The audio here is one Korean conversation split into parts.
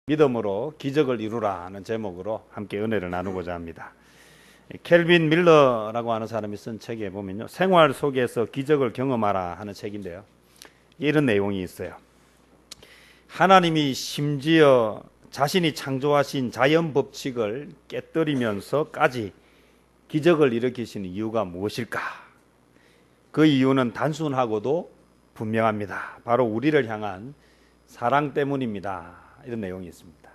믿음으로 기적을 이루라 하는 제목으로 함께 은혜를 나누고자 합니다. 켈빈 밀러라고 하는 사람이 쓴 책에 보면요, 생활 속에서 기적을 경험하라 하는 책인데요, 이런 내용이 있어요. 하나님이 심지어 자신이 창조하신 자연 법칙을 깨뜨리면서까지 기적을 일으키시는 이유가 무엇일까? 그 이유는 단순하고도 분명합니다. 바로 우리를 향한 사랑 때문입니다. 이런 내용이 있습니다.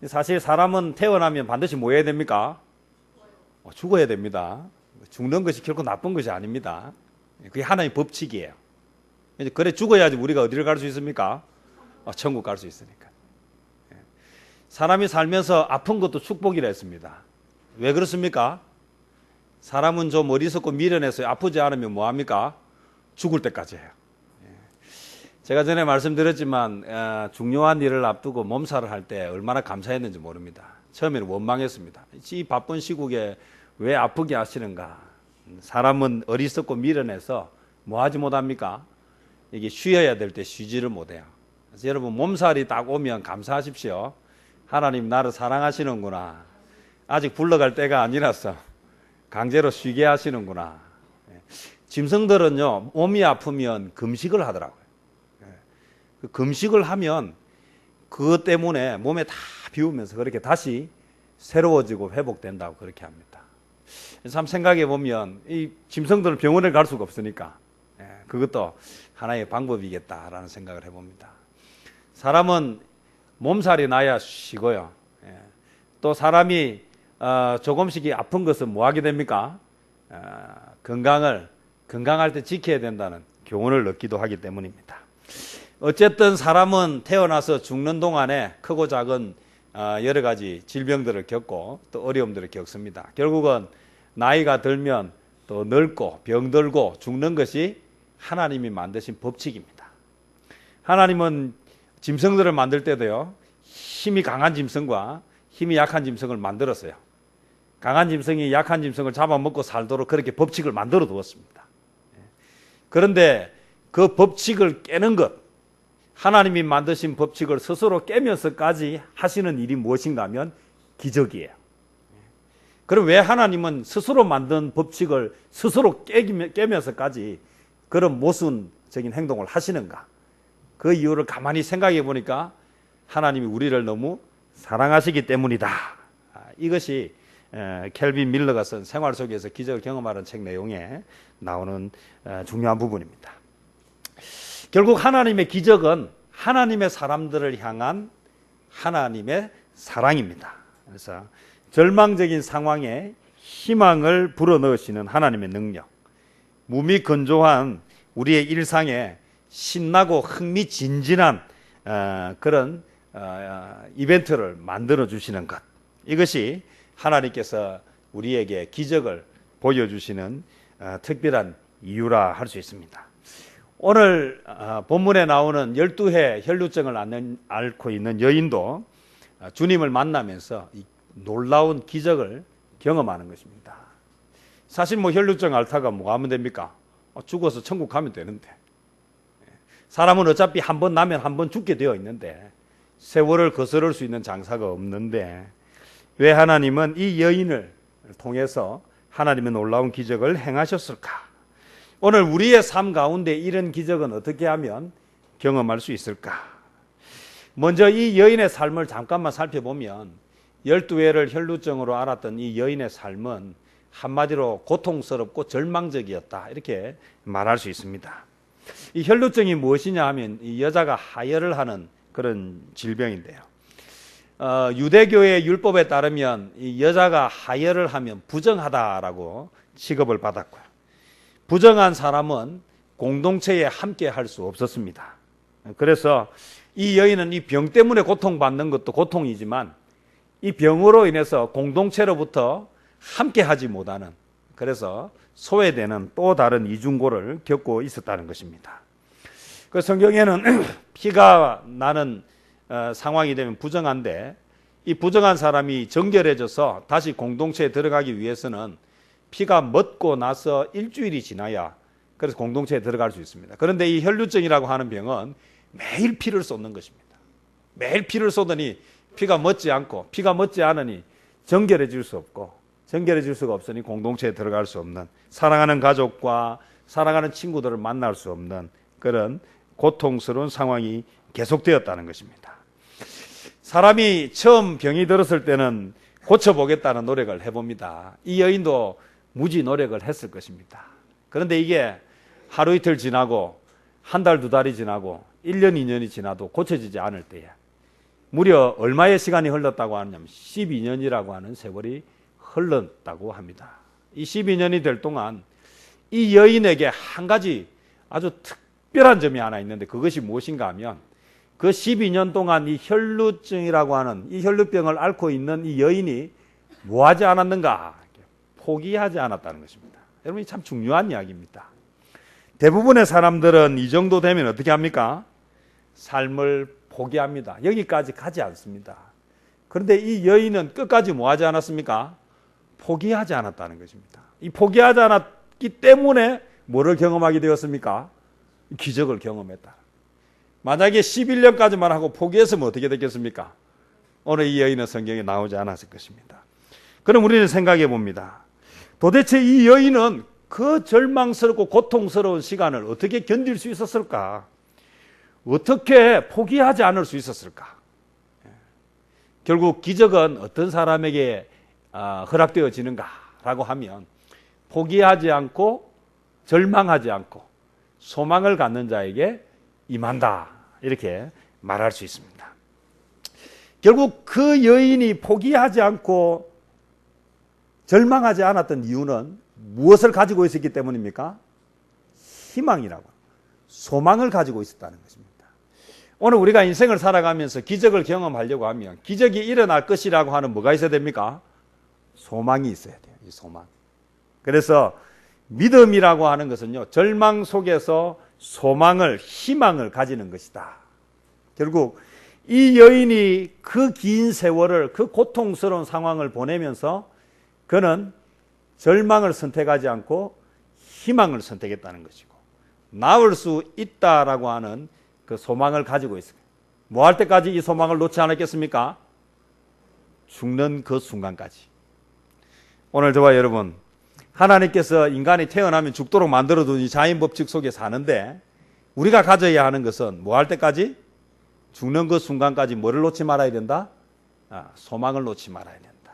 사실 사람은 태어나면 반드시 뭐 해야 됩니까? 죽어야 됩니다. 죽는 것이 결코 나쁜 것이 아닙니다. 그게 하나의 법칙이에요. 그래 죽어야지 우리가 어디를 갈 수 있습니까? 천국 갈 수 있으니까. 사람이 살면서 아픈 것도 축복이라 했습니다. 왜 그렇습니까? 사람은 좀 어리석고 미련해서 아프지 않으면 뭐합니까? 죽을 때까지 해요. 제가 전에 말씀드렸지만 중요한 일을 앞두고 몸살을 할 때 얼마나 감사했는지 모릅니다. 처음에는 원망했습니다. 이 바쁜 시국에 왜 아프게 하시는가? 사람은 어리석고 미련해서 뭐 하지 못합니까? 이게 쉬어야 될 때 쉬지를 못해요. 그래서 여러분 몸살이 딱 오면 감사하십시오. 하나님 나를 사랑하시는구나. 아직 굴러갈 때가 아니라서 강제로 쉬게 하시는구나. 짐승들은요, 몸이 아프면 금식을 하더라고요. 금식을 하면 그것 때문에 몸에 다 비우면서 그렇게 다시 새로워지고 회복된다고 그렇게 합니다. 참 생각해 보면 이 짐승들은 병원에 갈 수가 없으니까 그것도 하나의 방법이겠다라는 생각을 해봅니다. 사람은 몸살이 나야 쉬고요. 또 사람이 조금씩 아픈 것은 뭐 하게 됩니까? 건강할 때 지켜야 된다는 교훈을 얻기도 하기 때문입니다. 어쨌든 사람은 태어나서 죽는 동안에 크고 작은 여러 가지 질병들을 겪고 또 어려움들을 겪습니다. 결국은 나이가 들면 또 늙고 병들고 죽는 것이 하나님이 만드신 법칙입니다. 하나님은 짐승들을 만들 때도요, 힘이 강한 짐승과 힘이 약한 짐승을 만들었어요. 강한 짐승이 약한 짐승을 잡아먹고 살도록 그렇게 법칙을 만들어 두었습니다. 그런데 그 법칙을 깨는 것, 하나님이 만드신 법칙을 스스로 깨면서까지 하시는 일이 무엇인가 하면 기적이에요. 그럼 왜 하나님은 스스로 만든 법칙을 스스로 깨면서까지 그런 모순적인 행동을 하시는가? 그 이유를 가만히 생각해 보니까 하나님이 우리를 너무 사랑하시기 때문이다. 이것이 켈빈 밀러가 쓴 생활 속에서 기적을 경험하는 책 내용에 나오는 중요한 부분입니다. 결국 하나님의 기적은 하나님의 사람들을 향한 하나님의 사랑입니다. 그래서 절망적인 상황에 희망을 불어넣으시는 하나님의 능력, 무미건조한 우리의 일상에 신나고 흥미진진한 그런 이벤트를 만들어 주시는 것, 이것이 하나님께서 우리에게 기적을 보여주시는 특별한 이유라 할 수 있습니다. 오늘 본문에 나오는 12해 혈루증을 앓고 있는 여인도 주님을 만나면서 이 놀라운 기적을 경험하는 것입니다. 사실 뭐 혈루증 앓다가 뭐 하면 됩니까? 죽어서 천국 가면 되는데, 사람은 어차피 한 번 나면 한 번 죽게 되어 있는데 세월을 거스를 수 있는 장사가 없는데, 왜 하나님은 이 여인을 통해서 하나님의 놀라운 기적을 행하셨을까? 오늘 우리의 삶 가운데 이런 기적은 어떻게 하면 경험할 수 있을까? 먼저 이 여인의 삶을 잠깐만 살펴보면 12회를 혈루증으로 앓았던 이 여인의 삶은 한마디로 고통스럽고 절망적이었다, 이렇게 말할 수 있습니다. 이 혈루증이 무엇이냐 하면 이 여자가 하혈을 하는 그런 질병인데요. 유대교의 율법에 따르면 이 여자가 하혈을 하면 부정하다라고 취급을 받았고요. 부정한 사람은 공동체에 함께 할 수 없었습니다. 그래서 이 여인은 이 병 때문에 고통받는 것도 고통이지만 이 병으로 인해서 공동체로부터 함께 하지 못하는, 그래서 소외되는 또 다른 이중고를 겪고 있었다는 것입니다. 그 성경에는 피가 나는 상황이 되면 부정한데, 이 부정한 사람이 정결해져서 다시 공동체에 들어가기 위해서는 피가 멎고 나서 일주일이 지나야 그래서 공동체에 들어갈 수 있습니다. 그런데 이 혈루증이라고 하는 병은 매일 피를 쏟는 것입니다. 매일 피를 쏟으니 피가 멎지 않고 피가 멎지 않으니 정결해질 수 없고 정결해질 수가 없으니 공동체에 들어갈 수 없는 사랑하는 가족과 사랑하는 친구들을 만날 수 없는 그런 고통스러운 상황이 계속되었다는 것입니다. 사람이 처음 병이 들었을 때는 고쳐보겠다는 노력을 해봅니다. 이 여인도 무지 노력을 했을 것입니다. 그런데 이게 하루 이틀 지나고 한 달, 두 달이 지나고 1년, 2년이 지나도 고쳐지지 않을 때에 무려 얼마의 시간이 흘렀다고 하냐면 12년이라고 하는 세월이 흘렀다고 합니다. 이 12년이 될 동안 이 여인에게 한 가지 아주 특별한 점이 하나 있는데 그것이 무엇인가 하면 그 12년 동안 이 혈루증이라고 하는 이 혈루병을 앓고 있는 이 여인이 뭐 하지 않았는가? 포기하지 않았다는 것입니다. 여러분, 이 참 중요한 이야기입니다. 대부분의 사람들은 이 정도 되면 어떻게 합니까? 삶을 포기합니다. 여기까지 가지 않습니다. 그런데 이 여인은 끝까지 뭐 하지 않았습니까? 포기하지 않았다는 것입니다. 이 포기하지 않았기 때문에 뭐를 경험하게 되었습니까? 기적을 경험했다. 만약에 11년까지만 하고 포기했으면 어떻게 됐겠습니까? 오늘 이 여인은 성경에 나오지 않았을 것입니다. 그럼 우리는 생각해 봅니다. 도대체 이 여인은 그 절망스럽고 고통스러운 시간을 어떻게 견딜 수 있었을까? 어떻게 포기하지 않을 수 있었을까? 결국 기적은 어떤 사람에게 허락되어지는가라고 하면 포기하지 않고 절망하지 않고 소망을 갖는 자에게 임한다, 이렇게 말할 수 있습니다. 결국 그 여인이 포기하지 않고 절망하지 않았던 이유는 무엇을 가지고 있었기 때문입니까? 희망이라고, 소망을 가지고 있었다는 것입니다. 오늘 우리가 인생을 살아가면서 기적을 경험하려고 하면 기적이 일어날 것이라고 하는 뭐가 있어야 됩니까? 소망이 있어야 돼요. 이 소망. 그래서 믿음이라고 하는 것은요, 절망 속에서 소망을, 희망을 가지는 것이다. 결국 이 여인이 그 긴 세월을, 그 고통스러운 상황을 보내면서 그는 절망을 선택하지 않고 희망을 선택했다는 것이고, 나을 수 있다라고 하는 그 소망을 가지고 있어요. 뭐 할 때까지 이 소망을 놓지 않았겠습니까? 죽는 그 순간까지. 오늘 저와 여러분, 하나님께서 인간이 태어나면 죽도록 만들어둔 이 자연 법칙 속에 사는데 우리가 가져야 하는 것은 뭐 할 때까지? 죽는 그 순간까지 뭐를 놓지 말아야 된다? 소망을 놓지 말아야 된다.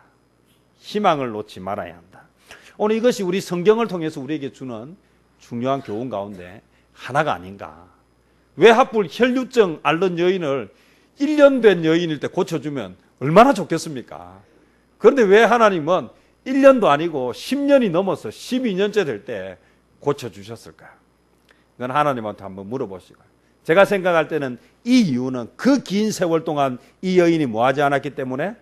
희망을 놓지 말아야 한다. 오늘 이것이 우리 성경을 통해서 우리에게 주는 중요한 교훈 가운데 하나가 아닌가. 왜 하필 혈류증 앓는 여인을 1년 된 여인일 때 고쳐주면 얼마나 좋겠습니까? 그런데 왜 하나님은 1년도 아니고 10년이 넘어서 12년째 될 때 고쳐주셨을까요? 이건 하나님한테 한번 물어보시고. 제가 생각할 때는 이 이유는 그 긴 세월 동안 이 여인이 뭐 하지 않았기 때문에?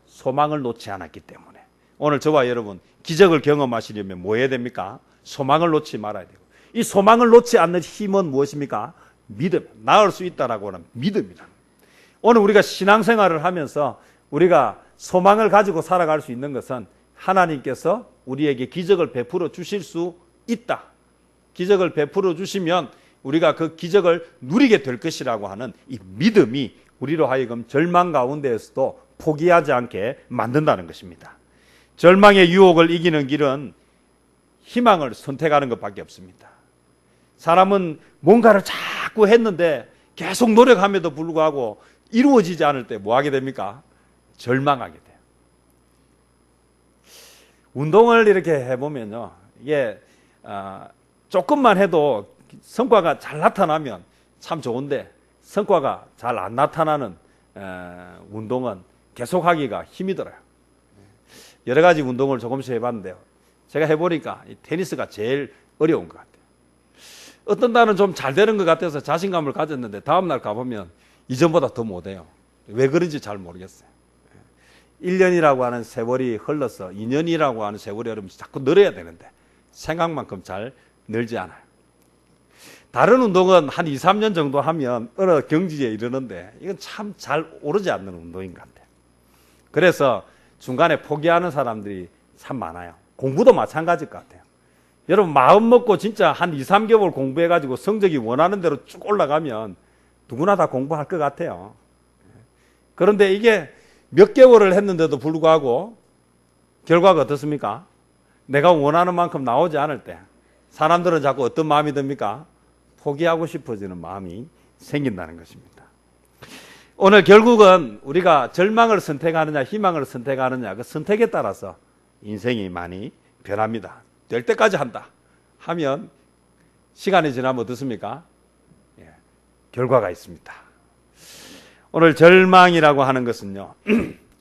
소망을 놓지 않았기 때문에. 오늘 저와 여러분, 기적을 경험하시려면 뭐 해야 됩니까? 소망을 놓지 말아야 되고, 이 소망을 놓지 않는 힘은 무엇입니까? 믿음. 나을 수 있다라고 하는 믿음이다. 오늘 우리가 신앙생활을 하면서 우리가 소망을 가지고 살아갈 수 있는 것은 하나님께서 우리에게 기적을 베풀어 주실 수 있다. 기적을 베풀어 주시면 우리가 그 기적을 누리게 될 것이라고 하는 이 믿음이 우리로 하여금 절망 가운데에서도 포기하지 않게 만든다는 것입니다. 절망의 유혹을 이기는 길은 희망을 선택하는 것밖에 없습니다. 사람은 뭔가를 자꾸 했는데 계속 노력함에도 불구하고 이루어지지 않을 때 뭐 하게 됩니까? 절망하게 돼요. 운동을 이렇게 해보면요, 이게 조금만 해도 성과가 잘 나타나면 참 좋은데 성과가 잘 안 나타나는 운동은 계속하기가 힘이 들어요. 여러 가지 운동을 조금씩 해봤는데요, 제가 해보니까 이 테니스가 제일 어려운 것 같아요. 어떤 날은 좀 잘 되는 것 같아서 자신감을 가졌는데 다음날 가보면 이전보다 더 못해요. 왜 그런지 잘 모르겠어요. 1년이라고 하는 세월이 흘러서 2년이라고 하는 세월이 흐르면서 자꾸 늘어야 되는데 생각만큼 잘 늘지 않아요. 다른 운동은 한 2, 3년 정도 하면 어느 경지에 이르는데 이건 참 잘 오르지 않는 운동인 것 같아요. 그래서 중간에 포기하는 사람들이 참 많아요. 공부도 마찬가지일 것 같아요. 여러분, 마음 먹고 진짜 한 2, 3개월 공부해가지고 성적이 원하는 대로 쭉 올라가면 누구나 다 공부할 것 같아요. 그런데 이게 몇 개월을 했는데도 불구하고 결과가 어떻습니까? 내가 원하는 만큼 나오지 않을 때 사람들은 자꾸 어떤 마음이 듭니까? 포기하고 싶어지는 마음이 생긴다는 것입니다. 오늘 결국은 우리가 절망을 선택하느냐 희망을 선택하느냐 그 선택에 따라서 인생이 많이 변합니다. 될 때까지 한다 하면 시간이 지나면 어떻습니까? 결과가 있습니다. 오늘 절망이라고 하는 것은요,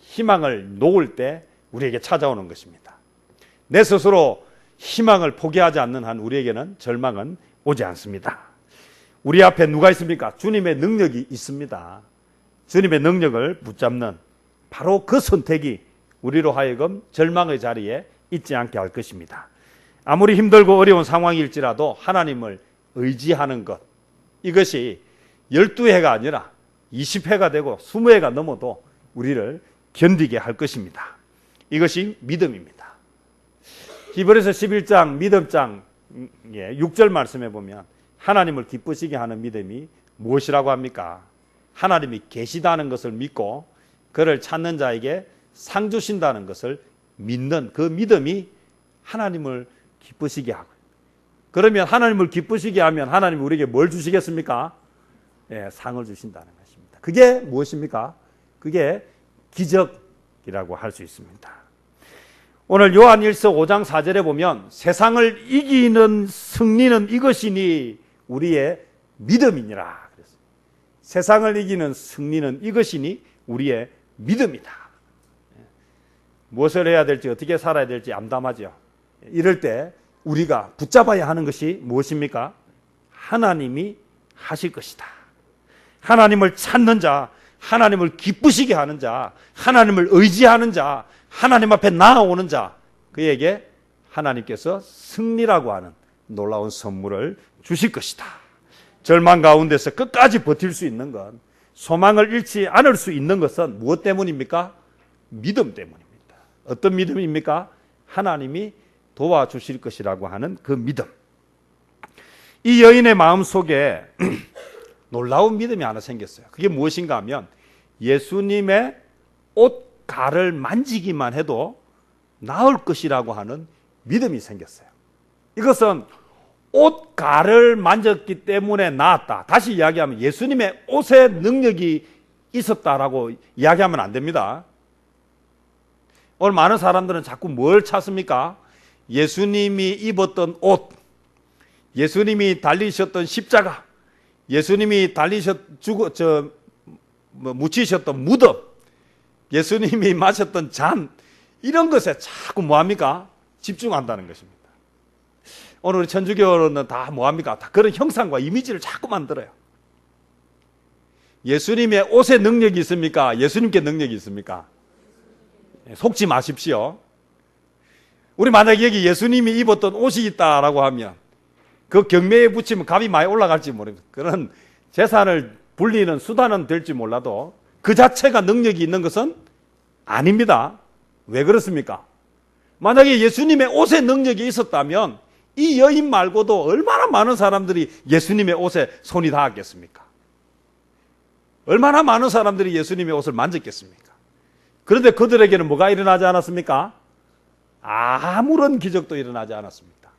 희망을 놓을 때 우리에게 찾아오는 것입니다. 내 스스로 희망을 포기하지 않는 한 우리에게는 절망은 오지 않습니다. 우리 앞에 누가 있습니까? 주님의 능력이 있습니다. 주님의 능력을 붙잡는 바로 그 선택이 우리로 하여금 절망의 자리에 있지 않게 할 것입니다. 아무리 힘들고 어려운 상황일지라도 하나님을 의지하는 것, 이것이 12해가 아니라 20해가 되고 20해가 넘어도 우리를 견디게 할 것입니다. 이것이 믿음입니다. 히브리서 11장 믿음장 6절 말씀해 보면 하나님을 기쁘시게 하는 믿음이 무엇이라고 합니까? 하나님이 계시다는 것을 믿고 그를 찾는 자에게 상 주신다는 것을 믿는 그 믿음이 하나님을 기쁘시게 하고, 그러면 하나님을 기쁘시게 하면 하나님이 우리에게 뭘 주시겠습니까? 상을 주신다는 것입니다. 그게 무엇입니까? 그게 기적이라고 할 수 있습니다. 오늘 요한일서 5장 4절에 보면 세상을 이기는 승리는 이것이니 우리의 믿음이니라. 세상을 이기는 승리는 이것이니 우리의 믿음이다. 무엇을 해야 될지 어떻게 살아야 될지 암담하죠. 이럴 때 우리가 붙잡아야 하는 것이 무엇입니까? 하나님이 하실 것이다. 하나님을 찾는 자, 하나님을 기쁘시게 하는 자, 하나님을 의지하는 자, 하나님 앞에 나아오는 자, 그에게 하나님께서 승리라고 하는 놀라운 선물을 주실 것이다. 절망 가운데서 끝까지 버틸 수 있는 것, 소망을 잃지 않을 수 있는 것은 무엇 때문입니까? 믿음 때문입니다. 어떤 믿음입니까? 하나님이 도와주실 것이라고 하는 그 믿음. 이 여인의 마음속에 놀라운 믿음이 하나 생겼어요. 그게 무엇인가 하면 예수님의 옷가를 만지기만 해도 나을 것이라고 하는 믿음이 생겼어요. 이것은 옷가를 만졌기 때문에 나았다. 다시 이야기하면 예수님의 옷에 능력이 있었다라고 이야기하면 안 됩니다. 오늘 많은 사람들은 자꾸 뭘 찾습니까? 예수님이 입었던 옷, 예수님이 달리셨던 십자가, 예수님이 묻히셨던 무덤, 예수님이 마셨던 잔, 이런 것에 자꾸 뭐합니까? 집중한다는 것입니다. 오늘 우리 천주교는 다 뭐합니까? 다 그런 형상과 이미지를 자꾸 만들어요. 예수님의 옷에 능력이 있습니까? 예수님께 능력이 있습니까? 속지 마십시오. 우리 만약에 여기 예수님이 입었던 옷이 있다라고 하면 그 경매에 붙이면 값이 많이 올라갈지 모릅니다. 그런 재산을 불리는 수단은 될지 몰라도 그 자체가 능력이 있는 것은 아닙니다. 왜 그렇습니까? 만약에 예수님의 옷에 능력이 있었다면 이 여인 말고도 얼마나 많은 사람들이 예수님의 옷에 손이 닿았겠습니까? 얼마나 많은 사람들이 예수님의 옷을 만졌겠습니까? 그런데 그들에게는 뭐가 일어나지 않았습니까? 아무런 기적도 일어나지 않았습니다.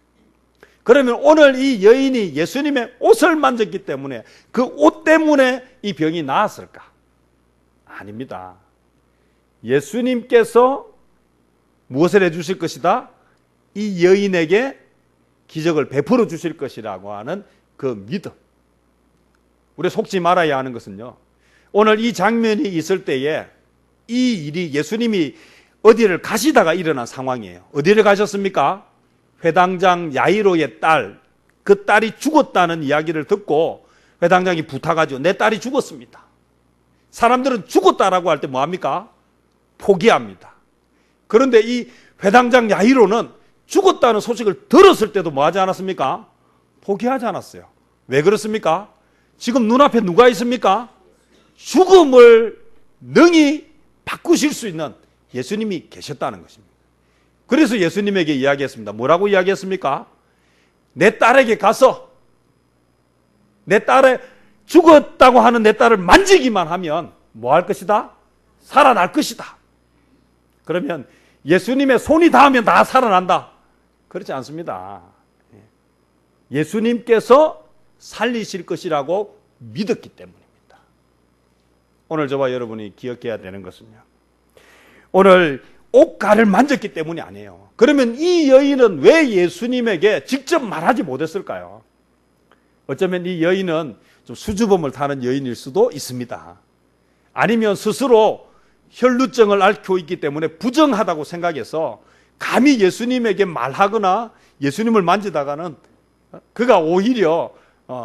그러면 오늘 이 여인이 예수님의 옷을 만졌기 때문에 그 옷 때문에 이 병이 나았을까? 아닙니다. 예수님께서 무엇을 해주실 것이다? 이 여인에게 기적을 베풀어 주실 것이라고 하는 그 믿음. 우리 속지 말아야 하는 것은요, 오늘 이 장면이 있을 때에 이 일이 예수님이 어디를 가시다가 일어난 상황이에요. 어디를 가셨습니까? 회당장 야이로의 딸, 그 딸이 죽었다는 이야기를 듣고 회당장이 부탁하죠. 내 딸이 죽었습니다. 사람들은 죽었다라고 할 때 뭐합니까? 포기합니다. 그런데 이 회당장 야이로는 죽었다는 소식을 들었을 때도 뭐하지 않았습니까? 포기하지 않았어요. 왜 그렇습니까? 지금 눈앞에 누가 있습니까? 죽음을 능히 바꾸실 수 있는 예수님이 계셨다는 것입니다. 그래서 예수님에게 이야기했습니다. 뭐라고 이야기했습니까? 내 딸에게 가서 내 딸의 죽었다고 하는 내 딸을 만지기만 하면 뭐 할 것이다? 살아날 것이다. 그러면 예수님의 손이 닿으면 다 살아난다. 그렇지 않습니다. 예수님께서 살리실 것이라고 믿었기 때문입니다. 오늘 저와 여러분이 기억해야 되는 것은요, 오늘 옷가를 만졌기 때문이 아니에요. 그러면 이 여인은 왜 예수님에게 직접 말하지 못했을까요? 어쩌면 이 여인은 좀 수줍음을 타는 여인일 수도 있습니다. 아니면 스스로 혈루증을 앓고 있기 때문에 부정하다고 생각해서 감히 예수님에게 말하거나 예수님을 만지다가는 그가 오히려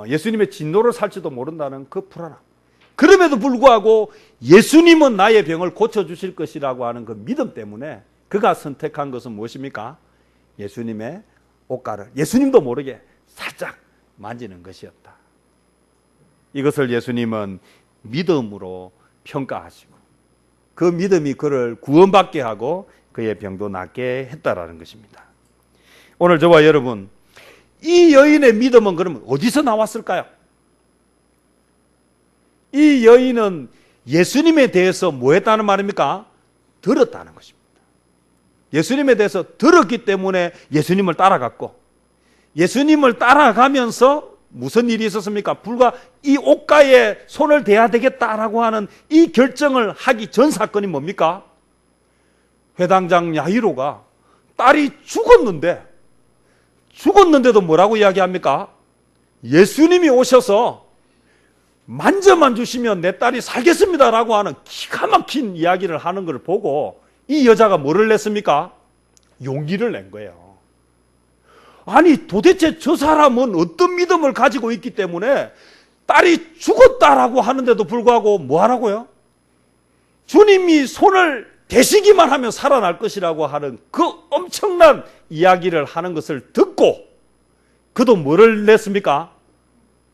예수님의 진노를 살지도 모른다는 그 불안함. 그럼에도 불구하고 예수님은 나의 병을 고쳐주실 것이라고 하는 그 믿음 때문에 그가 선택한 것은 무엇입니까? 예수님의 옷가를 예수님도 모르게 살짝 만지는 것이었다. 이것을 예수님은 믿음으로 평가하시고 그 믿음이 그를 구원받게 하고 그의 병도 낫게 했다라는 것입니다. 오늘 저와 여러분, 이 여인의 믿음은 그러면 어디서 나왔을까요? 이 여인은 예수님에 대해서 뭐 했다는 말입니까? 들었다는 것입니다. 예수님에 대해서 들었기 때문에 예수님을 따라갔고, 예수님을 따라가면서 무슨 일이 있었습니까? 불과 이 옷가에 손을 대야 되겠다라고 하는 이 결정을 하기 전 사건이 뭡니까? 회당장 야이로가 딸이 죽었는데도 뭐라고 이야기합니까? 예수님이 오셔서 만져만 주시면 내 딸이 살겠습니다라고 하는 기가 막힌 이야기를 하는 걸 보고 이 여자가 뭐를 냈습니까? 용기를 낸 거예요. 아니 도대체 저 사람은 어떤 믿음을 가지고 있기 때문에 딸이 죽었다라고 하는데도 불구하고 뭐 하라고요? 주님이 손을 대시기만 하면 살아날 것이라고 하는 그 엄청난 이야기를 하는 것을 듣고 그도 뭐를 냈습니까?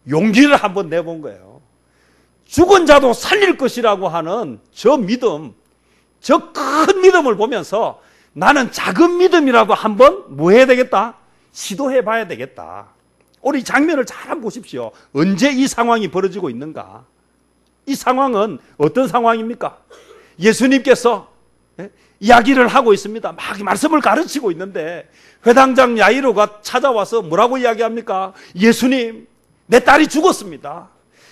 용기를 한번 내본 거예요. 죽은 자도 살릴 것이라고 하는 저 믿음, 저 큰 믿음을 보면서 나는 작은 믿음이라도 한번 뭐 해야 되겠다? 시도해 봐야 되겠다. 우리 장면을 잘 한번 보십시오. 언제 이 상황이 벌어지고 있는가? 이 상황은 어떤 상황입니까? 예수님께서 이야기를 하고 있습니다. 막 말씀을 가르치고 있는데 회당장 야이로가 찾아와서 뭐라고 이야기합니까? 예수님, 내 딸이 죽었습니다.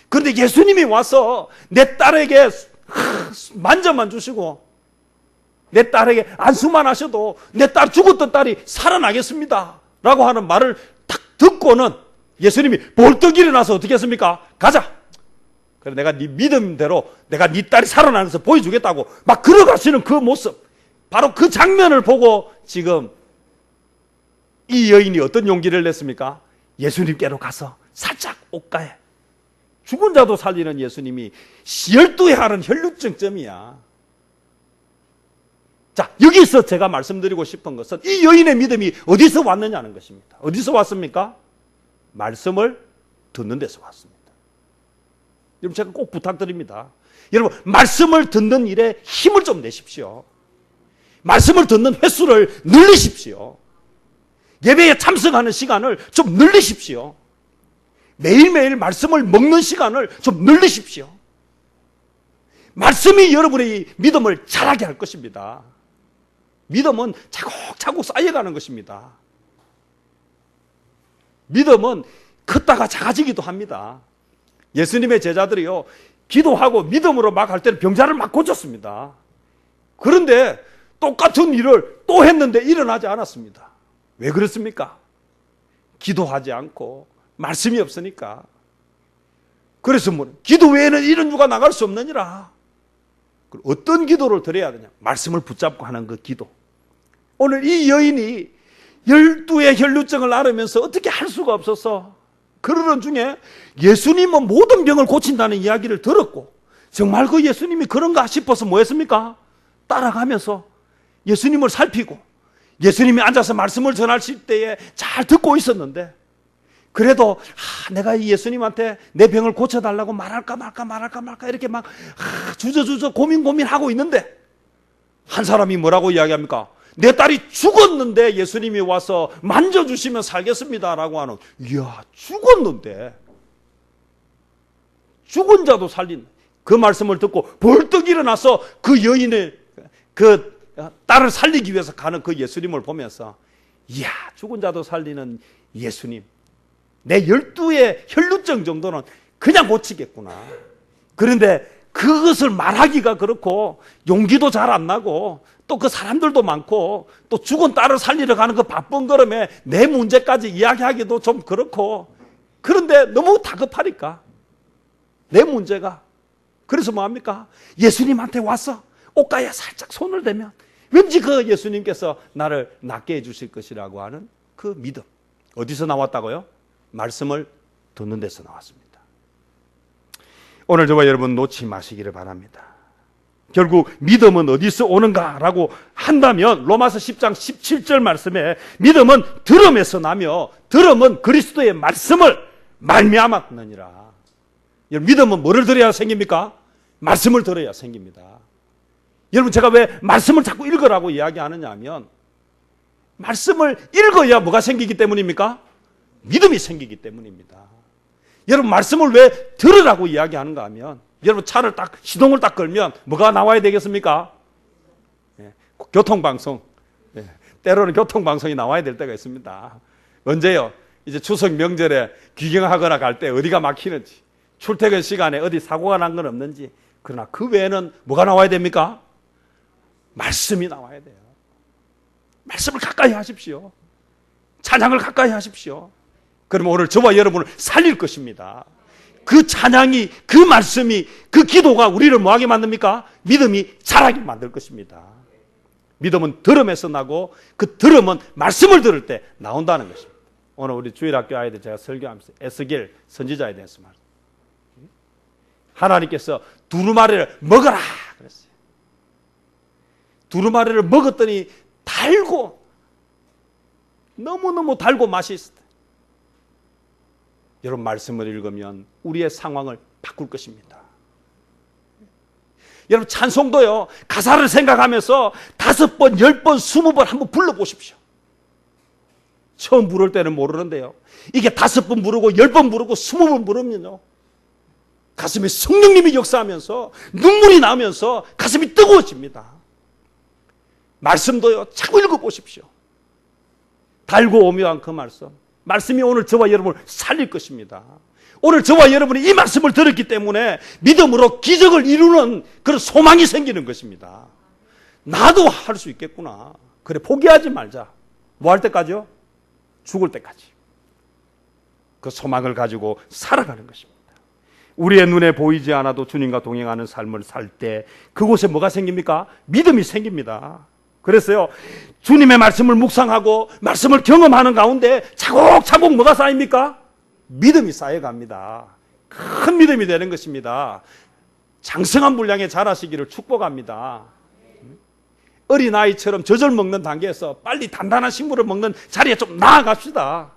그런데 예수님이 와서 내 딸에게 만져만 주시고 내 딸에게 안수만 하셔도 내 딸 죽었던 딸이 살아나겠습니다 라고 하는 말을 딱 듣고는 예수님이 벌떡 일어나서 어떻게 했습니까? 가자. 그래 내가 네 믿음대로 내가 네 딸이 살아나는 것을 보여주겠다고 막 걸어가시는 그 모습, 바로 그 장면을 보고 지금 이 여인이 어떤 용기를 냈습니까? 예수님께로 가서 살짝 옷가에, 죽은 자도 살리는 예수님이 12회 하는 혈루증점이야. 자, 여기서 제가 말씀드리고 싶은 것은 이 여인의 믿음이 어디서 왔느냐는 것입니다. 어디서 왔습니까? 말씀을 듣는 데서 왔습니다. 여러분 제가 꼭 부탁드립니다. 여러분 말씀을 듣는 일에 힘을 좀 내십시오. 말씀을 듣는 횟수를 늘리십시오. 예배에 참석하는 시간을 좀 늘리십시오. 매일매일 말씀을 먹는 시간을 좀 늘리십시오. 말씀이 여러분의 믿음을 자라게 할 것입니다. 믿음은 차곡차곡 쌓여가는 것입니다. 믿음은 컸다가 작아지기도 합니다. 예수님의 제자들이요, 기도하고 믿음으로 막 할 때는 병자를 막 고쳤습니다. 그런데 똑같은 일을 또 했는데 일어나지 않았습니다. 왜 그렇습니까? 기도하지 않고 말씀이 없으니까. 그래서 뭐 기도 외에는 이런 유가 나갈 수 없느니라. 어떤 기도를 드려야 되냐? 말씀을 붙잡고 하는 그 기도. 오늘 이 여인이 12의 혈루증을 앓으면서 어떻게 할 수가 없어서 그러는 중에 예수님은 모든 병을 고친다는 이야기를 들었고 정말 그 예수님이 그런가 싶어서 뭐 했습니까? 따라가면서 예수님을 살피고 예수님이 앉아서 말씀을 전하실 때에 잘 듣고 있었는데 그래도 내가 이 예수님한테 내 병을 고쳐달라고 말할까 말까 이렇게 막 주저주저 고민하고 있는데 한 사람이 뭐라고 이야기합니까? 내 딸이 죽었는데 예수님이 와서 만져주시면 살겠습니다라고 하는, 이야, 죽었는데 죽은 자도 살린 그 말씀을 듣고 벌떡 일어나서 그 여인의 그 딸을 살리기 위해서 가는 그 예수님을 보면서, 이야, 죽은 자도 살리는 예수님, 내 12의 혈루증 정도는 그냥 고치겠구나. 그런데 그것을 말하기가 그렇고 용기도 잘 안 나고 또 그 사람들도 많고 또 죽은 딸을 살리러 가는 그 바쁜 걸음에 내 문제까지 이야기하기도 좀 그렇고, 그런데 너무 다급하니까 내 문제가, 그래서 뭐합니까? 예수님한테 와서 옷가에 살짝 손을 대면 왠지 그 예수님께서 나를 낫게 해주실 것이라고 하는 그 믿음. 어디서 나왔다고요? 말씀을 듣는 데서 나왔습니다. 오늘 저와 여러분 놓지 마시기를 바랍니다. 결국 믿음은 어디서 오는가라고 한다면 로마서 10장 17절 말씀에 믿음은 들음에서 나며 들음은 그리스도의 말씀을 말미암았느니라. 믿음은 뭐를 들어야 생깁니까? 말씀을 들어야 생깁니다. 여러분, 제가 왜 말씀을 자꾸 읽으라고 이야기하느냐 하면, 말씀을 읽어야 뭐가 생기기 때문입니까? 믿음이 생기기 때문입니다. 여러분, 말씀을 왜 들으라고 이야기하는가 하면, 여러분 차를 딱 시동을 딱 걸면 뭐가 나와야 되겠습니까? 교통방송. 때로는 교통방송이 나와야 될 때가 있습니다. 언제요? 이제 추석 명절에 귀경하거나 갈 때 어디가 막히는지, 출퇴근 시간에 어디 사고가 난 건 없는지. 그러나 그 외에는 뭐가 나와야 됩니까? 말씀이 나와야 돼요. 말씀을 가까이 하십시오. 찬양을 가까이 하십시오. 그러면 오늘 저와 여러분을 살릴 것입니다. 그 찬양이, 그 말씀이, 그 기도가 우리를 뭐하게 만듭니까? 믿음이 자라게 만들 것입니다. 믿음은 들음에서 나고 그 들음은 말씀을 들을 때 나온다는 것입니다. 오늘 우리 주일학교 아이들 제가 설교하면서 에스겔 선지자에 대해서 말합니다. 하나님께서 두루마리를 먹어라 그랬어요. 두루마리를 먹었더니 달고, 너무너무 달고 맛이 있었다. 여러분, 말씀을 읽으면 우리의 상황을 바꿀 것입니다. 여러분, 찬송도요, 가사를 생각하면서 5번, 10번, 20번 한번 불러보십시오. 처음 부를 때는 모르는데요, 이게 5번 부르고 10번 부르고 20번 부르면요, 가슴에 성령님이 역사하면서 눈물이 나면서 가슴이 뜨거워집니다. 말씀도요, 자꾸 읽어보십시오. 달고 오묘한 그 말씀, 말씀이 오늘 저와 여러분을 살릴 것입니다. 오늘 저와 여러분이 이 말씀을 들었기 때문에 믿음으로 기적을 이루는 그런 소망이 생기는 것입니다. 나도 할 수 있겠구나. 그래, 포기하지 말자. 뭐 할 때까지요? 죽을 때까지. 그 소망을 가지고 살아가는 것입니다. 우리의 눈에 보이지 않아도 주님과 동행하는 삶을 살 때 그곳에 뭐가 생깁니까? 믿음이 생깁니다. 그래서요, 주님의 말씀을 묵상하고 말씀을 경험하는 가운데 차곡차곡 뭐가 쌓입니까? 믿음이 쌓여갑니다. 큰 믿음이 되는 것입니다. 장성한 분량에 자라시기를 축복합니다. 어린아이처럼 젖을 먹는 단계에서 빨리 단단한 식물을 먹는 자리에 좀 나아갑시다.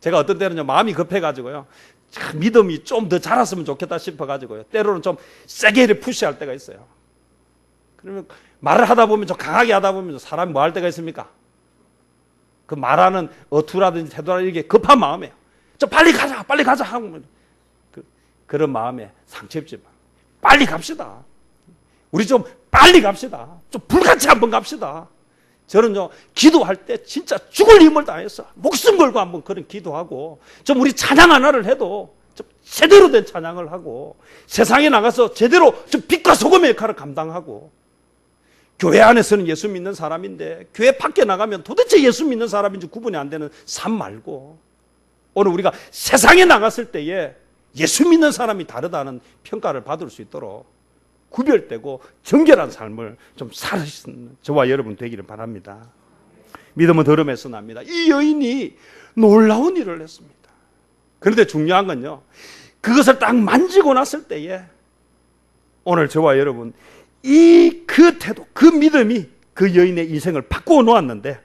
제가 어떤 때는 마음이 급해가지고요, 믿음이 좀 더 자랐으면 좋겠다 싶어가지고요, 때로는 좀 세게 푸시할 때가 있어요. 그러면 말을 하다 보면 좀 강하게 하다 보면 사람이 뭐 할 때가 있습니까? 그 말하는 어투라든지 태도라든지 이게 급한 마음이에요. 좀 빨리 가자 하고 그런 마음에 상처 입지 마. 빨리 갑시다. 우리 좀 빨리 갑시다. 좀 불같이 한번 갑시다. 저는요, 기도할 때 진짜 죽을 힘을 다해서 목숨 걸고 한번 그런 기도하고, 좀 우리 찬양 하나를 해도 좀 제대로 된 찬양을 하고, 세상에 나가서 제대로 좀 빛과 소금의 역할을 감당하고, 교회 안에서는 예수 믿는 사람인데 교회 밖에 나가면 도대체 예수 믿는 사람인지 구분이 안 되는 삶 말고, 오늘 우리가 세상에 나갔을 때에 예수 믿는 사람이 다르다는 평가를 받을 수 있도록 구별되고 정결한 삶을 좀 살으시는 저와 여러분 되기를 바랍니다. 믿음은 들음에서 납니다. 이 여인이 놀라운 일을 했습니다. 그런데 중요한 건요, 그것을 딱 만지고 났을 때에 오늘 저와 여러분 그 태도, 그 믿음이 그 여인의 인생을 바꾸어 놓았는데,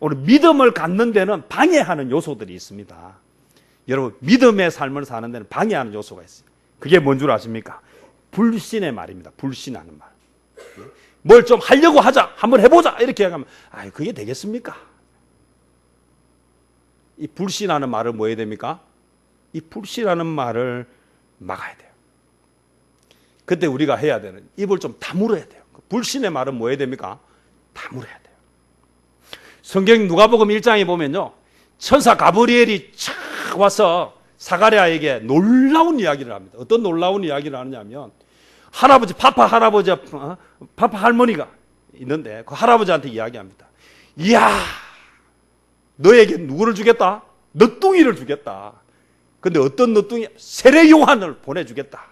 오늘 믿음을 갖는 데는 방해하는 요소들이 있습니다. 여러분, 믿음의 삶을 사는 데는 방해하는 요소가 있어요. 그게 뭔 줄 아십니까? 불신의 말입니다. 불신하는 말. 뭘 좀 하려고 하자, 한번 해보자 이렇게 하면 그게 되겠습니까? 이 불신하는 말을 뭐 해야 됩니까? 이 불신하는 말을 막아야 돼요. 그때 우리가 해야 되는, 입을 좀 다물어야 돼요. 불신의 말은 뭐 해야 됩니까? 다물어야 돼요. 성경 누가복음 1장에 보면요, 천사 가브리엘이 착 와서 사가랴에게 놀라운 이야기를 합니다. 어떤 놀라운 이야기를 하느냐면, 파파 할머니가 있는데 그 할아버지한테 이야기합니다. 이야, 너에게 누구를 주겠다? 너뚱이를 주겠다. 근데 어떤 너뚱이? 세례 요한을 보내주겠다.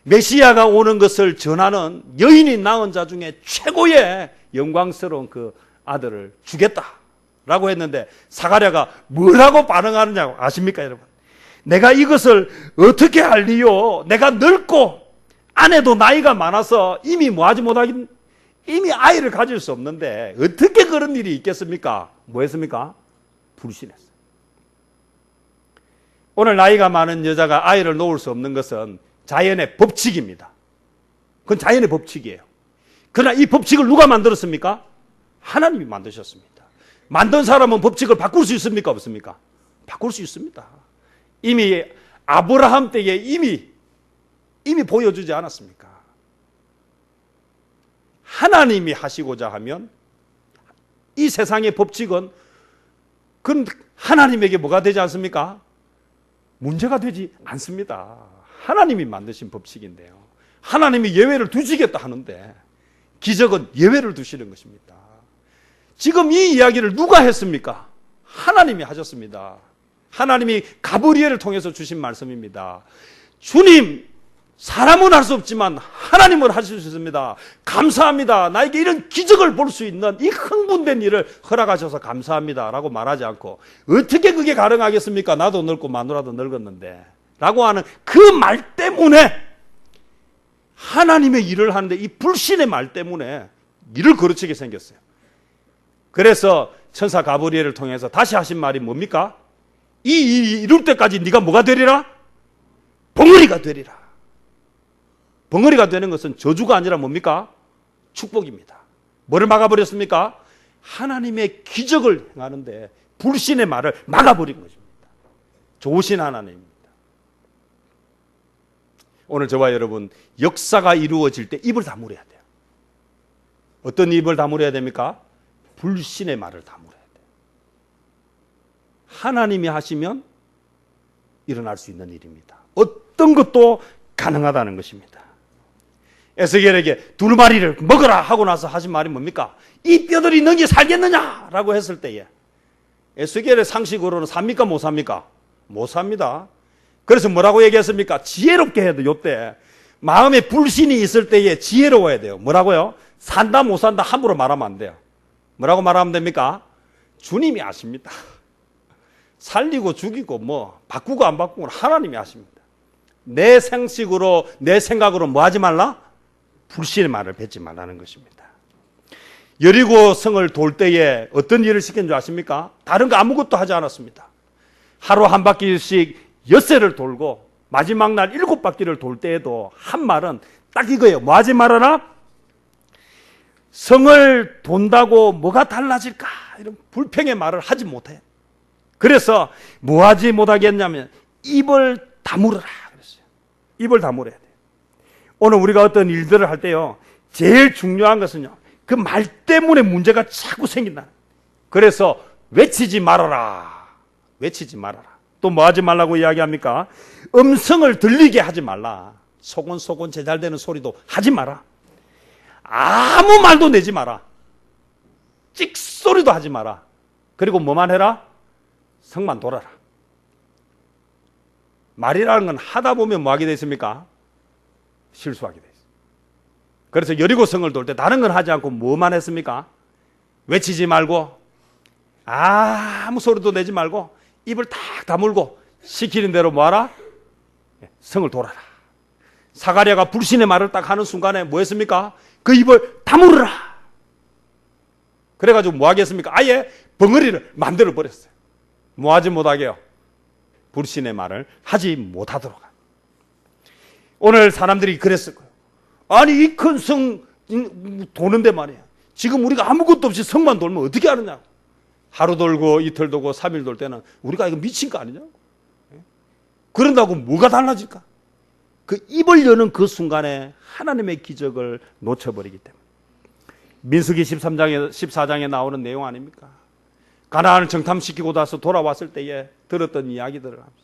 메시아가 오는 것을 전하는 여인이 낳은 자 중에 최고의 영광스러운 그 아들을 주겠다라고 했는데, 사가랴가 뭐라고 반응하느냐고 아십니까, 여러분? 내가 이것을 어떻게 알리요? 내가 늙고 아내도 나이가 많아서 이미 뭐하지 못하긴, 이미 아이를 가질 수 없는데 어떻게 그런 일이 있겠습니까? 뭐 했습니까? 불신했어요. 오늘 나이가 많은 여자가 아이를 놓을 수 없는 것은 자연의 법칙입니다. 그건 자연의 법칙이에요. 그러나 이 법칙을 누가 만들었습니까? 하나님이 만드셨습니다. 만든 사람은 법칙을 바꿀 수 있습니까? 없습니까? 바꿀 수 있습니다. 이미 아브라함 때에 이미 보여주지 않았습니까? 하나님이 하시고자 하면 이 세상의 법칙은 그건 하나님에게 뭐가 되지 않습니까? 문제가 되지 않습니다. 하나님이 만드신 법칙인데요. 하나님이 예외를 두시겠다 하는데 기적은 예외를 두시는 것입니다. 지금 이 이야기를 누가 했습니까? 하나님이 하셨습니다. 하나님이 가브리엘을 통해서 주신 말씀입니다. 주님, 사람은 할 수 없지만 하나님은 하실 수 있습니다. 감사합니다. 나에게 이런 기적을 볼 수 있는 이 흥분된 일을 허락하셔서 감사합니다 라고 말하지 않고, 어떻게 그게 가능하겠습니까? 나도 늙고 마누라도 늙었는데 라고 하는 그 말 때문에, 하나님의 일을 하는데 이 불신의 말 때문에 일을 거르치게 생겼어요. 그래서 천사 가브리엘을 통해서 다시 하신 말이 뭡니까? 이 일이 이룰 때까지 네가 뭐가 되리라? 벙어리가 되리라. 벙어리가 되는 것은 저주가 아니라 뭡니까? 축복입니다. 뭐를 막아버렸습니까? 하나님의 기적을 행하는데 불신의 말을 막아버린 것입니다. 좋으신 하나님입니다. 오늘 저와 여러분, 역사가 이루어질 때 입을 다물어야 돼요. 어떤 입을 다물어야 됩니까? 불신의 말을 다물어야 돼요. 하나님이 하시면 일어날 수 있는 일입니다. 어떤 것도 가능하다는 것입니다. 에스겔에게 두루마리를 먹어라 하고 나서 하신 말이 뭡니까? 이 뼈들이 너희 살겠느냐? 라고 했을 때에 에스겔의 상식으로는 삽니까? 못 삽니까? 못 삽니다. 그래서 뭐라고 얘기했습니까? 지혜롭게 해야 돼요. 요때 마음에 불신이 있을 때에 지혜로워야 돼요. 뭐라고요? 산다 못 산다 함부로 말하면 안 돼요. 뭐라고 말하면 됩니까? 주님이 아십니다. 살리고 죽이고 뭐 바꾸고 안 바꾸고 하나님이 아십니다. 내 생식으로 내 생각으로 뭐 하지 말라? 불신의 말을 뱉지 말라는 것입니다. 여리고 성을 돌 때에 어떤 일을 시킨 줄 아십니까? 다른 거 아무것도 하지 않았습니다. 하루 한 바퀴씩 엿새를 돌고 마지막 날 7바퀴를 돌 때에도 한 말은 딱 이거예요. 뭐 하지 말아라? 성을 돈다고 뭐가 달라질까? 이런 불평의 말을 하지 못해요. 그래서 뭐 하지 못하겠냐면 입을 다물어라 그랬어요. 입을 다물어야 돼요. 오늘 우리가 어떤 일들을 할 때요, 제일 중요한 것은요, 그 말 때문에 문제가 자꾸 생긴다. 그래서 외치지 말아라. 외치지 말아라. 또 뭐 하지 말라고 이야기합니까? 음성을 들리게 하지 말라. 소곤소곤 제잘되는 소리도 하지 마라. 아무 말도 내지 마라. 찍소리도 하지 마라. 그리고 뭐만 해라? 성만 돌아라. 말이라는 건 하다 보면 뭐 하게 돼 있습니까? 실수하게 돼 있어요. 그래서 여리고 성을 돌 때 다른 건 하지 않고 뭐만 했습니까? 외치지 말고 아무 소리도 내지 말고 입을 딱 다물고 시키는 대로 뭐하라? 성을 돌아라. 사가랴가 불신의 말을 딱 하는 순간에 뭐 했습니까? 그 입을 다물어라. 그래가지고 뭐 하겠습니까? 아예 벙어리를 만들어 버렸어요. 뭐 하지 못하게요? 불신의 말을 하지 못하도록. 오늘 사람들이 그랬을 거예요. 아니 이 큰 성 도는데 말이야. 지금 우리가 아무것도 없이 성만 돌면 어떻게 하느냐. 하루 돌고 이틀 돌고 3일 돌 때는 우리가 이거 미친 거 아니냐. 그런다고 뭐가 달라질까? 그 입을 여는 그 순간에 하나님의 기적을 놓쳐버리기 때문에. 민수기 14장에 나오는 내용 아닙니까? 가나안을 정탐시키고 나서 돌아왔을 때에 들었던 이야기들을 합니다.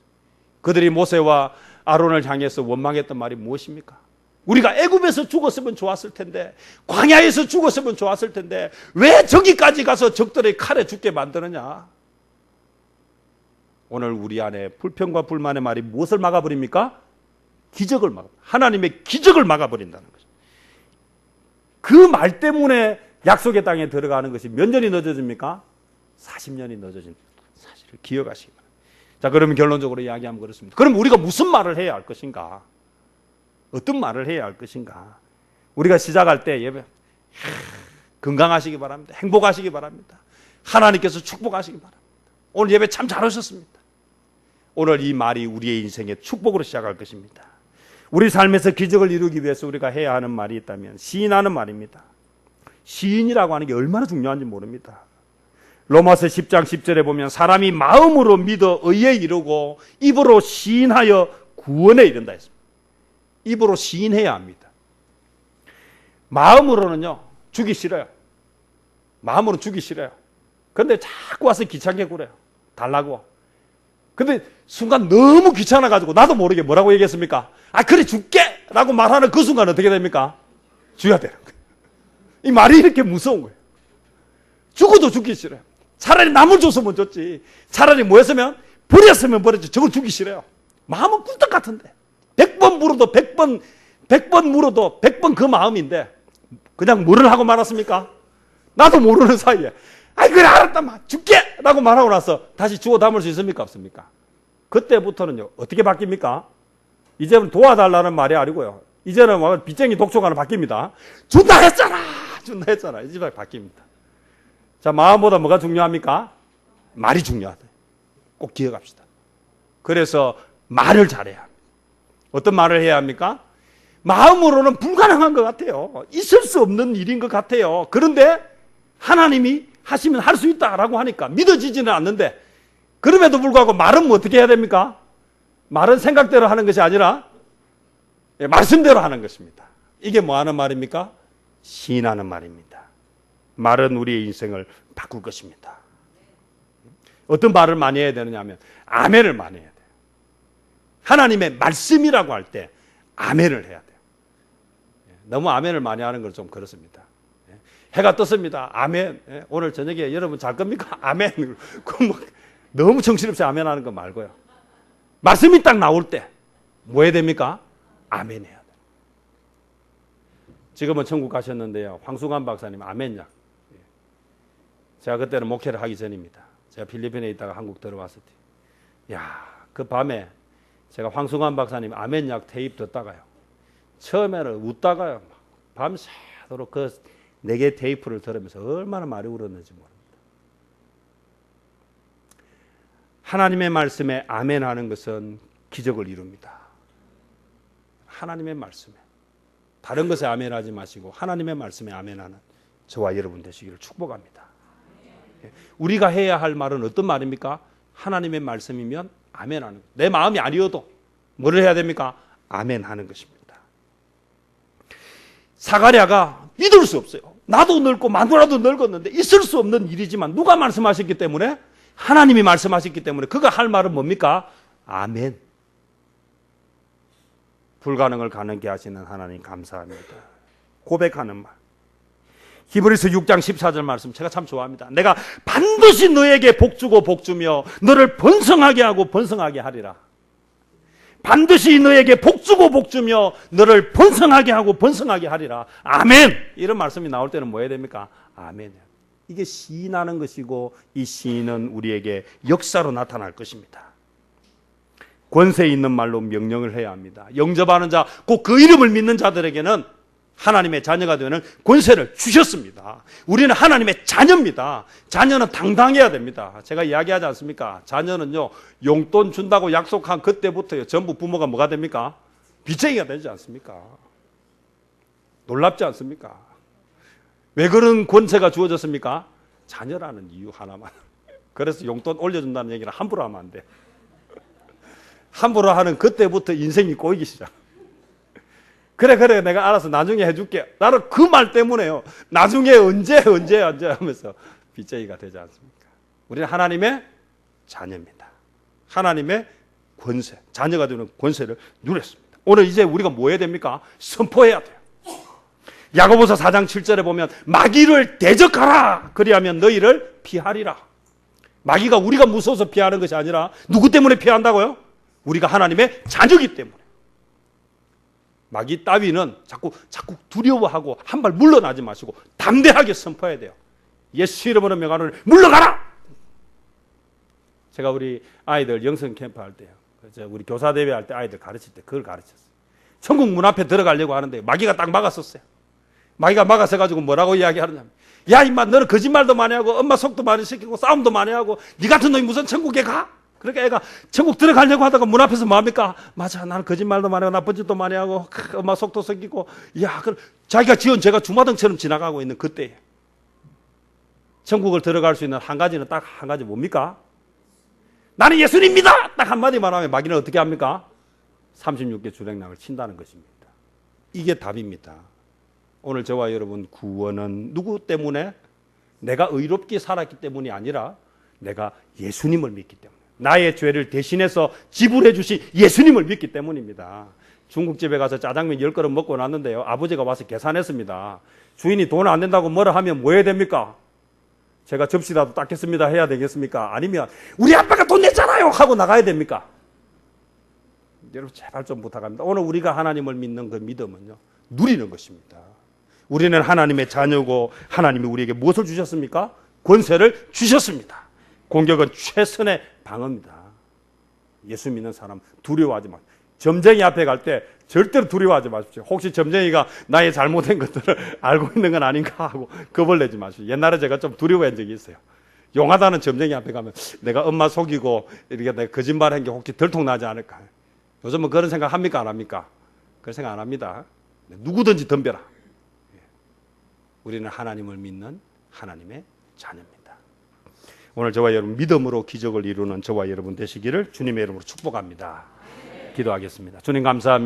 그들이 모세와 아론을 향해서 원망했던 말이 무엇입니까? 우리가 애굽에서 죽었으면 좋았을 텐데, 광야에서 죽었으면 좋았을 텐데 왜 저기까지 가서 적들의 칼에 죽게 만드느냐? 오늘 우리 안에 불평과 불만의 말이 무엇을 막아버립니까? 기적을 하나님의 기적을 막아버린다는 거죠. 그 말 때문에 약속의 땅에 들어가는 것이 몇 년이 늦어집니까? 40년이 늦어진 사실을 기억하시기 바랍니다. 자, 그러면 결론적으로 이야기하면 그렇습니다. 그럼 우리가 무슨 말을 해야 할 것인가? 어떤 말을 해야 할 것인가? 우리가 시작할 때 예배 건강하시기 바랍니다. 행복하시기 바랍니다. 하나님께서 축복하시기 바랍니다. 오늘 예배 참 잘하셨습니다. 오늘 이 말이 우리의 인생의 축복으로 시작할 것입니다. 우리 삶에서 기적을 이루기 위해서 우리가 해야 하는 말이 있다면 시인하는 말입니다. 시인이라고 하는 게 얼마나 중요한지 모릅니다. 로마서 10장 10절에 보면 사람이 마음으로 믿어 의에 이르고 입으로 시인하여 구원에 이른다 했습니다. 입으로 시인해야 합니다. 마음으로는요 주기 싫어요. 마음으로는 주기 싫어요. 그런데 자꾸 와서 귀찮게 굴어요. 달라고. 근데 순간 너무 귀찮아가지고 나도 모르게 뭐라고 얘기했습니까? 아 그래 줄게 라고 말하는 그 순간 어떻게 됩니까? 줘야 되는 거예요. 이 말이 이렇게 무서운 거예요. 죽어도 죽기 싫어요. 차라리 남을 줬으면 줬지. 차라리 뭐 했으면 버렸으면 버렸지. 저걸 주기 싫어요. 마음은 꿀떡 같은데 100번 물어도 100번 물어도 100번 그 마음인데 그냥 뭐를 하고 말았습니까? 나도 모르는 사이에 아이 그래 알았다 줄게 라고 말하고 나서 다시 주워 담을 수 있습니까? 없습니까? 그때부터는요 어떻게 바뀝니까? 이제는 도와달라는 말이 아니고요 이제는 빚쟁이 독촉하는 바뀝니다. 준다 했잖아 이 집에 바뀝니다. 자, 마음보다 뭐가 중요합니까? 말이 중요하다. 꼭 기억합시다. 그래서 말을 잘해야 합니다. 어떤 말을 해야 합니까? 마음으로는 불가능한 것 같아요. 있을 수 없는 일인 것 같아요. 그런데 하나님이 하시면 할 수 있다라고 하니까 믿어지지는 않는데 그럼에도 불구하고 말은 뭐 어떻게 해야 됩니까? 말은 생각대로 하는 것이 아니라 말씀대로 하는 것입니다. 이게 뭐 하는 말입니까? 시인하는 말입니다. 말은 우리의 인생을 바꿀 것입니다. 어떤 말을 많이 해야 되느냐 하면 아멘을 많이 해야 돼요. 하나님의 말씀이라고 할 때 아멘을 해야 돼요. 너무 아멘을 많이 하는 건 좀 그렇습니다. 해가 떴습니다. 아멘. 오늘 저녁에 여러분 잘 겁니까? 아멘. 너무 정신없이 아멘 하는 거 말고요. 말씀이 딱 나올 때 뭐 해야 됩니까? 아멘 해야 돼요. 지금은 천국 가셨는데요. 황수관 박사님 아멘약. 제가 그때는 목회를 하기 전입니다. 제가 필리핀에 있다가 한국 들어왔을 때. 그 밤에 제가 황수관 박사님 아멘약 테이프 듣다가요. 처음에는 웃다가요. 밤새도록 그 4개 테이프를 들으면서 얼마나 많이 울었는지 모릅니다. 하나님의 말씀에 아멘하는 것은 기적을 이룹니다. 하나님의 말씀에. 다른 것에 아멘하지 마시고 하나님의 말씀에 아멘하는 저와 여러분 되시기를 축복합니다. 우리가 해야 할 말은 어떤 말입니까? 하나님의 말씀이면 아멘하는 것. 내 마음이 아니어도 뭐를 해야 됩니까? 아멘하는 것입니다. 사가랴가 믿을 수 없어요. 나도 늙고 마누라도 늙었는데 있을 수 없는 일이지만 누가 말씀하셨기 때문에 하나님이 말씀하셨기 때문에 그가 할 말은 뭡니까? 아멘. 불가능을 가능케 하시는 하나님 감사합니다. 고백하는 말. 히브리서 6장 14절 말씀 제가 참 좋아합니다. 내가 반드시 너에게 복주고 복주며 너를 번성하게 하고 번성하게 하리라. 반드시 너에게 복주고 복주며 너를 번성하게 하고 번성하게 하리라. 아멘. 이런 말씀이 나올 때는 뭐 해야 됩니까? 아멘. 이게 시인하는 것이고 이 시인은 우리에게 역사로 나타날 것입니다. 권세 있는 말로 명령을 해야 합니다. 영접하는 자, 곧 그 이름을 믿는 자들에게는 하나님의 자녀가 되는 권세를 주셨습니다. 우리는 하나님의 자녀입니다. 자녀는 당당해야 됩니다. 제가 이야기하지 않습니까? 자녀는요, 용돈 준다고 약속한 그때부터요, 전부 부모가 뭐가 됩니까? 빚쟁이가 되지 않습니까? 놀랍지 않습니까? 왜 그런 권세가 주어졌습니까? 자녀라는 이유 하나만. 그래서 용돈 올려준다는 얘기를 함부로 하면 안 돼. 함부로 하는 그때부터 인생이 꼬이기 시작. 그래 내가 알아서 나중에 해줄게. 나는 그 말 때문에요. 나중에 언제 하면서 빚쟁이가 되지 않습니까? 우리는 하나님의 자녀입니다. 하나님의 권세, 자녀가 되는 권세를 누렸습니다. 오늘 이제 우리가 뭐 해야 됩니까? 선포해야 돼요. 야고보서 4장 7절에 보면 마귀를 대적하라. 그리하면 너희를 피하리라. 마귀가 우리가 무서워서 피하는 것이 아니라 누구 때문에 피한다고요? 우리가 하나님의 자녀이기 때문에. 마귀 따위는 자꾸 두려워하고 한 발 물러나지 마시고 담대하게 선포해야 돼요. 예수 이름으로 명하노니 물러가라. 제가 우리 아이들 영성 캠프 할 때요, 우리 교사 대회 할 때 아이들 가르칠 때 그걸 가르쳤어요. 천국 문 앞에 들어가려고 하는데 마귀가 딱 막았었어요. 마귀가 막아서 가지고 뭐라고 이야기하느냐, 야 임마 너는 거짓말도 많이 하고 엄마 속도 많이 시키고 싸움도 많이 하고 네 같은 놈이 무슨 천국에 가? 그러니까 애가 천국 들어가려고 하다가 문 앞에서 뭐합니까? 맞아, 나는 거짓말도 많이 하고 나쁜 짓도 많이 하고 엄마 속도 썩이고, 야, 자기가 지은 죄가 주마등처럼 지나가고 있는 그때에 천국을 들어갈 수 있는 한 가지는 딱 한 가지 뭡니까? 나는 예수님입니다! 딱 한마디만 하면 마귀는 어떻게 합니까? 36개 주랭랑을 친다는 것입니다. 이게 답입니다. 오늘 저와 여러분 구원은 누구 때문에? 내가 의롭게 살았기 때문이 아니라 내가 예수님을 믿기 때문에, 나의 죄를 대신해서 지불해 주신 예수님을 믿기 때문입니다. 중국집에 가서 짜장면 10그릇 먹고 났는데요, 아버지가 와서 계산했습니다. 주인이 돈 안 된다고 뭐라 하면 뭐 해야 됩니까? 제가 접시라도 닦겠습니다 해야 되겠습니까? 아니면 우리 아빠가 돈 냈잖아요 하고 나가야 됩니까? 여러분 제발 좀 부탁합니다. 오늘 우리가 하나님을 믿는 그 믿음은요, 누리는 것입니다. 우리는 하나님의 자녀고 하나님이 우리에게 무엇을 주셨습니까? 권세를 주셨습니다. 공격은 최선의 방어입니다. 예수 믿는 사람 두려워하지 마십시오. 점쟁이 앞에 갈 때 절대로 두려워하지 마십시오. 혹시 점쟁이가 나의 잘못된 것들을 알고 있는 건 아닌가 하고 겁을 내지 마십시오. 옛날에 제가 좀 두려워한 적이 있어요. 용하다는 점쟁이 앞에 가면 내가 엄마 속이고 이렇게 내가 거짓말한 게 혹시 들통나지 않을까. 요즘은 그런 생각 합니까 안 합니까? 그런 생각 안 합니다. 누구든지 덤벼라. 우리는 하나님을 믿는 하나님의 자녀입니다. 오늘 저와 여러분 믿음으로 기적을 이루는 저와 여러분 되시기를 주님의 이름으로 축복합니다. 기도하겠습니다. 주님 감사합니다.